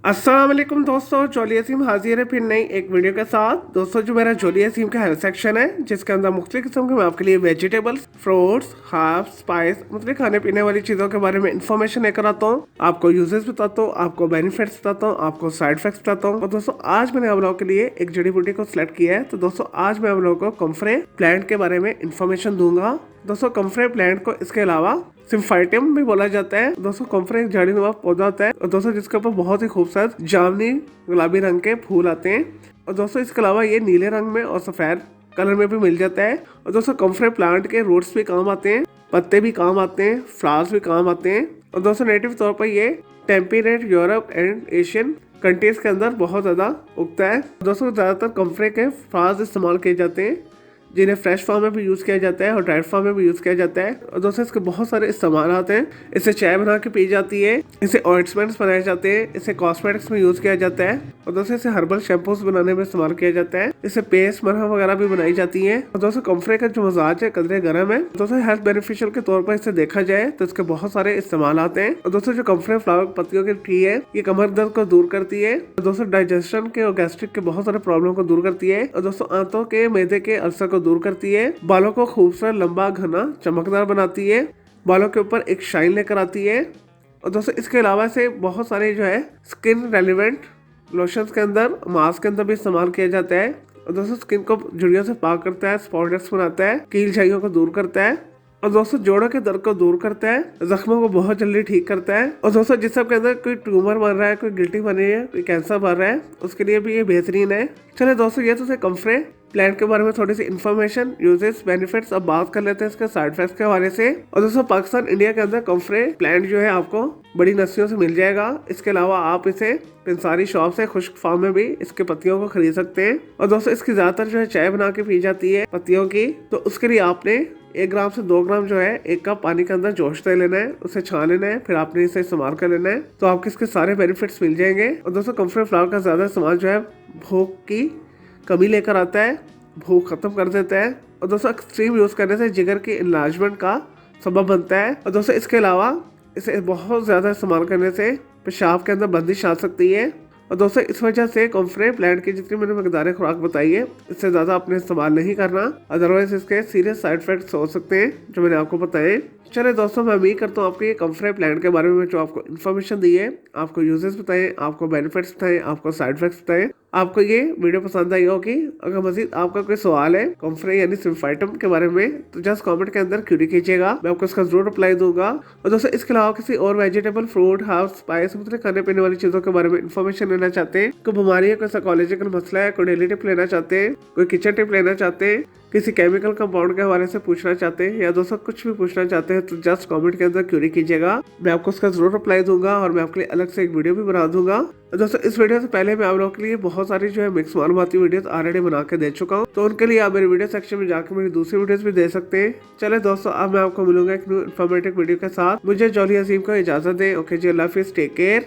अस्सलाम वालेकुम दोस्तों, जोलिया सिम हाजिर है फिर नई एक वीडियो के साथ। दोस्तों जो मेरा जोलिया सिम का हेल्थ सेक्शन है, जिसके अंदर मुख्तलिफ किस्म के मैं आपके लिए वेजिटेबल्स, फ्रूट्स, हर्ब्स, स्पाइस, मतलब खाने पीने वाली चीज़ों के बारे में इन्फॉर्मेशन लेकर आता हूँ। आपको यूजेस बताता हूँ, आपको बेनिफिट्स बताता हूँ, आपको साइड इफेक्ट्स बताता हूँ। और दोस्तों आज मैंने आप लोगों के लिए एक जड़ी बूटी को सिलेक्ट किया है। तो दोस्तों आज मैं आप लोगों को कम्फरे प्लांट के बारे में इन्फॉर्मेशन दूंगा। दोस्तों कम्फरे प्लांट को इसके अलावा सिम्फाइटियम भी बोला जाता है। दोस्तों कम्फरे एक झाड़ीनुमा पौधा होता है और दोस्तों जिसके ऊपर बहुत ही खूबसूरत जामुनी गुलाबी रंग के फूल आते हैं। और दोस्तों इसके अलावा ये नीले रंग में और सफेद कलर में भी मिल जाता है। और दोस्तों कम्फरे प्लांट के रूट्स भी काम आते हैं, पत्ते भी काम आते हैं, फ्लावर्स भी काम आते हैं। और दोस्तों नेटिव तौर पर ये temperate Europe and Asian countries के अंदर बहुत ज्यादा उगता है। दोस्तों ज्यादातर कम्फरे के फ्लावर्स इस्तेमाल किए जाते हैं, जिन्हें फ्रेश फॉर्म में भी यूज़ किया जाता है और ड्राइड फॉर्म में भी यूज़ किया जाता है। और दोस्तों इसके बहुत सारे इस्तेमाल आते हैं। इसे चाय बना के पी जाती है, इसे ऑइंटमेंट्स बनाए जाते हैं, इसे कॉस्मेटिक्स में यूज़ किया जाता है। और दोस्तों इसे हर्बल शैम्पूस बनाने में इस्तेमाल किया जाता है। इसे पेस्ट मरहम वगैरह भी बनाई जाती है। और दोस्तों कम्फरे का जो मजाज है कदरे गर्म है। दोस्तों हेल्थ बेनिफिशियल के तौर पर इसे देखा जाए तो इसके बहुत सारे इस्तेमाल आते हैं। और दोस्तों जो कम्फरे फ्लावर पत्तियों की टी है, ये कमर दर्द को दूर करती है। और दोस्तों डाइजेशन के और गैस्ट्रिक के बहुत सारे प्रॉब्लम को दूर करती है। और दोस्तों आंतों के मैदे के अल्सर को दूर करती है। बालों को खूबसूरत, लंबा, घना, चमकदार बनाती है। बालों के ऊपर एक शाइन लेकर आती है। और दोस्तों इसके अलावा से बहुत सारे जो है स्किन रेलिवेंट लोशंस के अंदर, मास्क के अंदर भी इस्तेमाल किया जाता है। और दोस्तों स्किन को झुर्रियों से पाक करता है, स्पॉट्स बनाता है, कील झाइयों को दूर करता है। और दोस्तों जोड़ों के दर्द को दूर करता है, जख्मों को बहुत जल्दी ठीक करता है। और दोस्तों जिस सबके अंदर कोई ट्यूमर बन रहा है, कोई गिल्टी बन रही है, कोई कैंसर बन रहा है, उसके लिए भी ये बेहतरीन है। चले दोस्तों ये तो कम्फरे प्लांट के बारे में थोड़ी सी इन्फॉर्मेशन, यूजेस, बेनिफिट्स अब बात कर लेते हैं इसके साइड इफेक्ट्स के हवाले से। और दोस्तों पाकिस्तान, इंडिया के अंदर कम्फरे प्लांट जो है आपको बड़ी नस्लियों से मिल जाएगा। इसके अलावा आप इसे पिंसारी शॉप से, खुश्क फार्म में भी इसके पत्तियों को खरीद सकते हैं। और दोस्तों इसकी ज्यादातर जो है चाय बना के पी जाती है पत्तियों की। तो उसके लिए आपने 1 ग्राम से 2 ग्राम जो है 1 कप पानी के अंदर जोशते लेना है, उसे छान लेना है, फिर आपने इसे इस्तेमाल कर लेना है। तो आपको इसके सारे बेनिफिट्स मिल जाएंगे। और दोस्तों कम्फरे फ्लावर का ज्यादा इस्तेमाल जो है भूख की कमी लेकर आता है, भूख खत्म कर देता है। और दोस्तों एक्सट्रीम यूज करने से जिगर की इनलार्जमेंट का सबब बनता है। और दोस्तों इसके अलावा इसे बहुत ज्यादा इस्तेमाल करने से पेशाब के अंदर बंदिश आ सकती है। और दोस्तों इस वजह से कम्फरे प्लांट की जितनी मैंने मकदार खुराक बताई है, इससे ज्यादा आपने इस्तेमाल नहीं करना, अदरवाइज इसके सीरियस साइड इफेक्ट्स हो सकते हैं जो मैंने आपको बताए। चले दोस्तों मैं उम्मीद करता हूँ आपको ये कम्फरे प्लांट के बारे में जो आपको इन्फॉर्मेशन दी है, आपको यूजेस बताए, आपको बेनिफिट्स बताए, आपको साइड इफेक्ट्स बताए, आपको ये वीडियो पसंद आई होगी। अगर मजीद आपका कोई सवाल है कम्फरे यानी सिम्फाइटम के बारे में, तो जस्ट कमेंट के अंदर क्यूरी कीजिएगा, मैं आपको इसका जरूर रिप्लाई दूंगा। और दोस्तों इसके अलावा किसी और वेजिटेबल, फ्रूट, हर्ब्स, स्पाइस, मतलब खाने पीने वाली चीजों के बारे में इन्फॉर्मेशन लेना चाहते हैं, कोई बीमारी है, कोई साइकोलॉजिकल मसला है, कोई डेली टिप लेना चाहते हैं, कोई किचन टिप लेना चाहते हैं, किसी केमिकल कंपाउंड के हवाले से पूछना चाहते हैं, या दोस्तों कुछ भी पूछना चाहते हैं, तो जस्ट कमेंट के अंदर क्यूरी कीजिएगा, मैं आपको उसका जरूर रिप्लाई दूंगा और मैं आपके लिए अलग से एक वीडियो भी बना दूंगा। दोस्तों इस वीडियो से पहले मैं आप लोगों के लिए बहुत सारी जो है मिक्स मालूमाती वीडियोस ऑलरेडी बना के दे चुका हूँ, तो उनके लिए आप मेरे वीडियो सेक्शन में जाकर मेरी दूसरी वीडियोस भी दे सकते हैं। चले दोस्तों अब मैं आपको मिलूंगा एक न्यू इन्फॉर्मेटिव वीडियो के साथ। मुझे जोलिया सिम को इजाजत दें। ओके जी, अल्लाह हाफिज़, टेक केयर।